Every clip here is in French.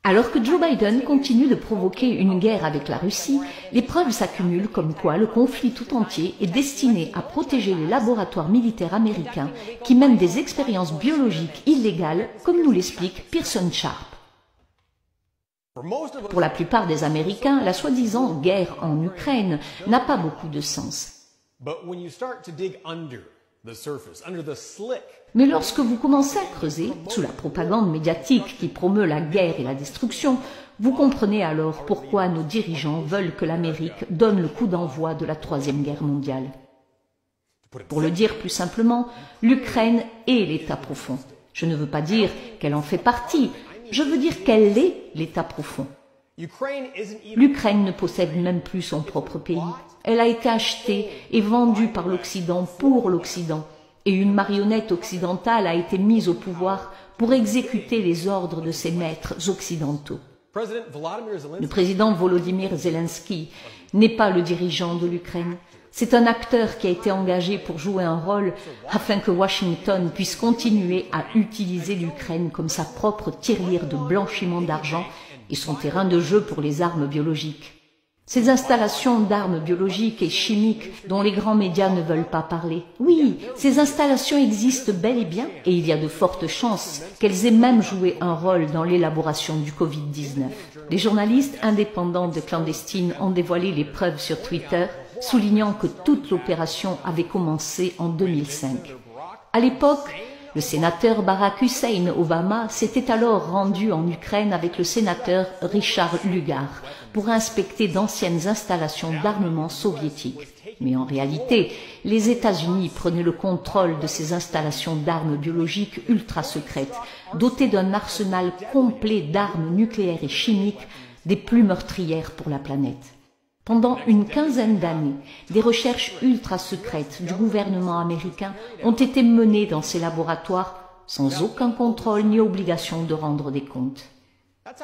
Alors que Joe Biden continue de provoquer une guerre avec la Russie, les preuves s'accumulent comme quoi le conflit tout entier est destiné à protéger les laboratoires militaires américains qui mènent des expériences biologiques illégales, comme nous l'explique Pearson Sharp. Pour la plupart des Américains, la soi-disant guerre en Ukraine n'a pas beaucoup de sens. Mais lorsque vous commencez à creuser, sous la propagande médiatique qui promeut la guerre et la destruction, vous comprenez alors pourquoi nos dirigeants veulent que l'Amérique donne le coup d'envoi de la Troisième Guerre mondiale. Pour le dire plus simplement, l'Ukraine est l'État profond. Je ne veux pas dire qu'elle en fait partie, je veux dire qu'elle est l'État profond. L'Ukraine ne possède même plus son propre pays. Elle a été achetée et vendue par l'Occident pour l'Occident. Et une marionnette occidentale a été mise au pouvoir pour exécuter les ordres de ses maîtres occidentaux. Le président Volodymyr Zelensky n'est pas le dirigeant de l'Ukraine. C'est un acteur qui a été engagé pour jouer un rôle afin que Washington puisse continuer à utiliser l'Ukraine comme sa propre tirelire de blanchiment d'argent et son terrain de jeu pour les armes biologiques. Ces installations d'armes biologiques et chimiques dont les grands médias ne veulent pas parler. Oui, ces installations existent bel et bien et il y a de fortes chances qu'elles aient même joué un rôle dans l'élaboration du Covid-19. Les journalistes indépendants de clandestines ont dévoilé les preuves sur Twitter, soulignant que toute l'opération avait commencé en 2005. À l'époque, le sénateur Barack Hussein Obama s'était alors rendu en Ukraine avec le sénateur Richard Lugar pour inspecter d'anciennes installations d'armement soviétiques. Mais en réalité, les États-Unis prenaient le contrôle de ces installations d'armes biologiques ultra secrètes, dotées d'un arsenal complet d'armes nucléaires et chimiques, des plus meurtrières pour la planète. Pendant une quinzaine d'années, des recherches ultra secrètes du gouvernement américain ont été menées dans ces laboratoires sans aucun contrôle ni obligation de rendre des comptes.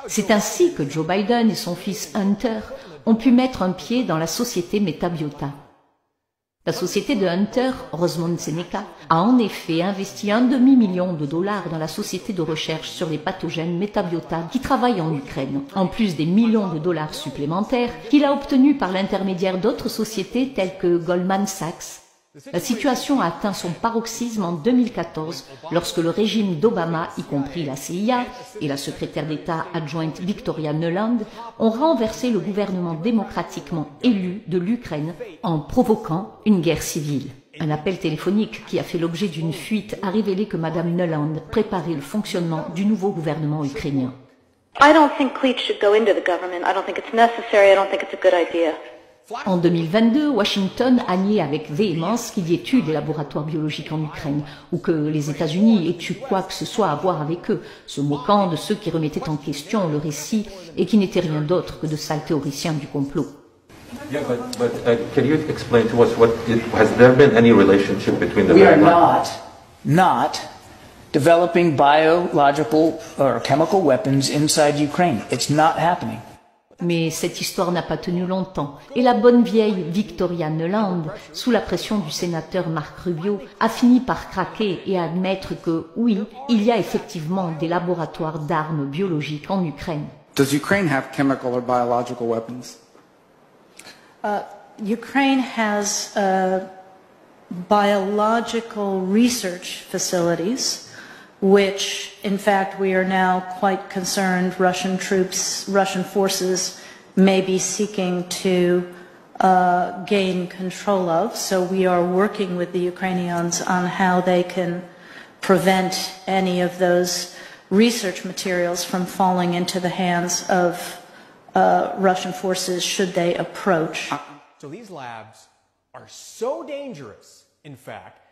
C'est ainsi que Joe Biden et son fils Hunter ont pu mettre un pied dans la société Metabiota. La société de Hunter, Rosemont Seneca, a en effet investi $1,5 million dans la société de recherche sur les pathogènes Metabiota qui travaille en Ukraine, en plus des millions de dollars supplémentaires qu'il a obtenus par l'intermédiaire d'autres sociétés telles que Goldman Sachs. La situation a atteint son paroxysme en 2014 lorsque le régime d'Obama, y compris la CIA et la secrétaire d'État adjointe Victoria Nuland, ont renversé le gouvernement démocratiquement élu de l'Ukraine en provoquant une guerre civile. Un appel téléphonique qui a fait l'objet d'une fuite a révélé que Mme Nuland préparait le fonctionnement du nouveau gouvernement ukrainien. I don't think cleats should go into the government. I don't think it's necessary. I don't think it's a good idea. En 2022, Washington a nié avec véhémence qu'il y ait eu des laboratoires biologiques en Ukraine ou que les États-Unis aient eu quoi que ce soit à voir avec eux, se moquant de ceux qui remettaient en question le récit et qui n'étaient rien d'autre que de sales théoriciens du complot. Yeah, but can you explain to us has there been any relationship between the We are not developing biological or chemical weapons inside Ukraine. It's not happening. Mais cette histoire n'a pas tenu longtemps et la bonne vieille Victoria Nuland, sous la pression du sénateur Marco Rubio, a fini par craquer et admettre que oui, il y a effectivement des laboratoires d'armes biologiques en Ukraine. Does Ukraine have chemical or biological weapons? Ukraine has biological research facilities, which, in fact, we are now quite concerned Russian forces may be seeking to gain control of. So we are working with the Ukrainians on how they can prevent any of those research materials from falling into the hands of Russian forces should they approach. So these labs are so dangerous, in fact,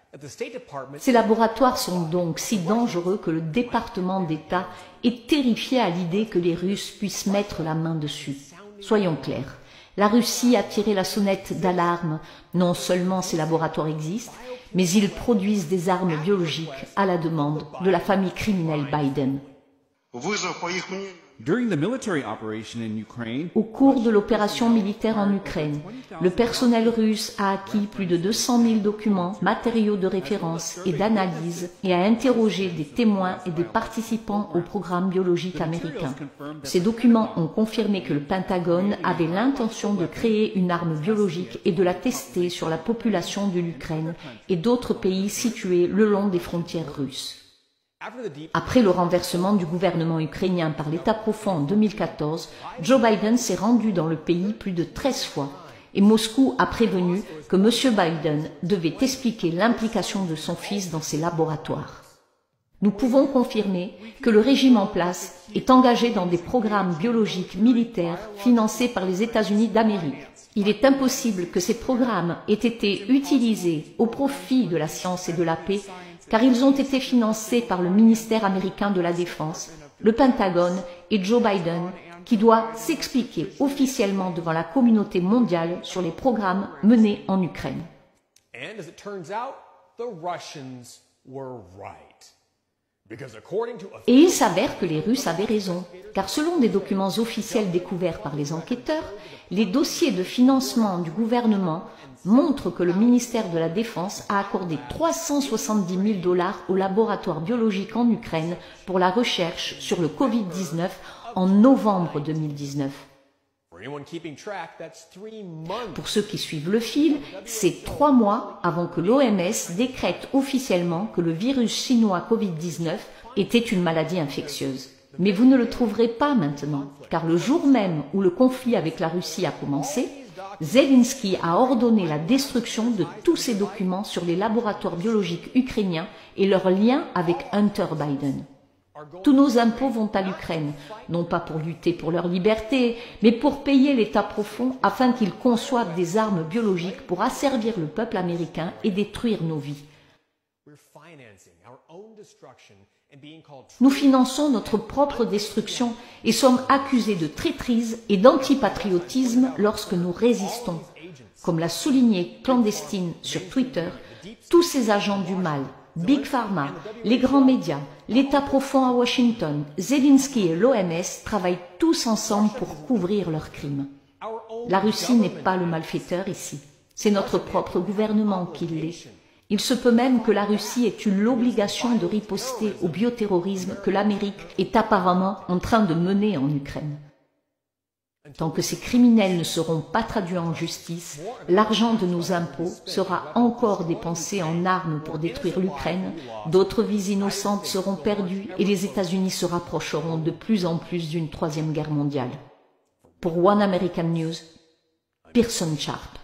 Ces laboratoires sont donc si dangereux que le département d'État est terrifié à l'idée que les Russes puissent mettre la main dessus. Soyons clairs, la Russie a tiré la sonnette d'alarme. Non seulement ces laboratoires existent, mais ils produisent des armes biologiques à la demande de la famille criminelle Biden. During the military operation in Ukraine, Au cours de l'opération militaire en Ukraine, le personnel russe a acquis plus de 200 000 documents, matériaux de référence et d'analyse et a interrogé des témoins et des participants au programme biologique américain. Ces documents ont confirmé que le Pentagone avait l'intention de créer une arme biologique et de la tester sur la population de l'Ukraine et d'autres pays situés le long des frontières russes. Après le renversement du gouvernement ukrainien par l'État profond en 2014, Joe Biden s'est rendu dans le pays plus de 13 fois et Moscou a prévenu que M. Biden devait expliquer l'implication de son fils dans ces laboratoires. Nous pouvons confirmer que le régime en place est engagé dans des programmes biologiques militaires financés par les États-Unis d'Amérique. Il est impossible que ces programmes aient été utilisés au profit de la science et de la paix, car ils ont été financés par le ministère américain de la Défense, le Pentagone et Joe Biden, qui doit s'expliquer officiellement devant la communauté mondiale sur les programmes menés en Ukraine. And as it turns out, the Russians were right. Because according to Et il s'avère que les Russes avaient raison, car selon des documents officiels découverts par les enquêteurs, les dossiers de financement du gouvernement montrent que le ministère de la Défense a accordé 370 000 $ au laboratoire biologique en Ukraine pour la recherche sur le Covid-19 en novembre 2019. Pour ceux qui suivent le fil, c'est 3 mois avant que l'OMS décrète officiellement que le virus chinois Covid-19 était une maladie infectieuse. Mais vous ne le trouverez pas maintenant, car le jour même où le conflit avec la Russie a commencé, Zelensky a ordonné la destruction de tous ces documents sur les laboratoires biologiques ukrainiens et leur lien avec Hunter Biden. Tous nos impôts vont à l'Ukraine, non pas pour lutter pour leur liberté, mais pour payer l'État profond afin qu'il conçoive des armes biologiques pour asservir le peuple américain et détruire nos vies. Nous finançons notre propre destruction et sommes accusés de traîtrise et d'antipatriotisme lorsque nous résistons. Comme l'a souligné Clandestine sur Twitter, tous ces agents du mal, Big Pharma, les grands médias, l'État profond à Washington, Zelensky et l'OMS travaillent tous ensemble pour couvrir leurs crimes. La Russie n'est pas le malfaiteur ici, c'est notre propre gouvernement qui l'est. Il se peut même que la Russie ait eu l'obligation de riposter au bioterrorisme que l'Amérique est apparemment en train de mener en Ukraine. Tant que ces criminels ne seront pas traduits en justice, l'argent de nos impôts sera encore dépensé en armes pour détruire l'Ukraine, d'autres vies innocentes seront perdues et les États-Unis se rapprocheront de plus en plus d'une troisième guerre mondiale. Pour One American News, Pearson Sharp.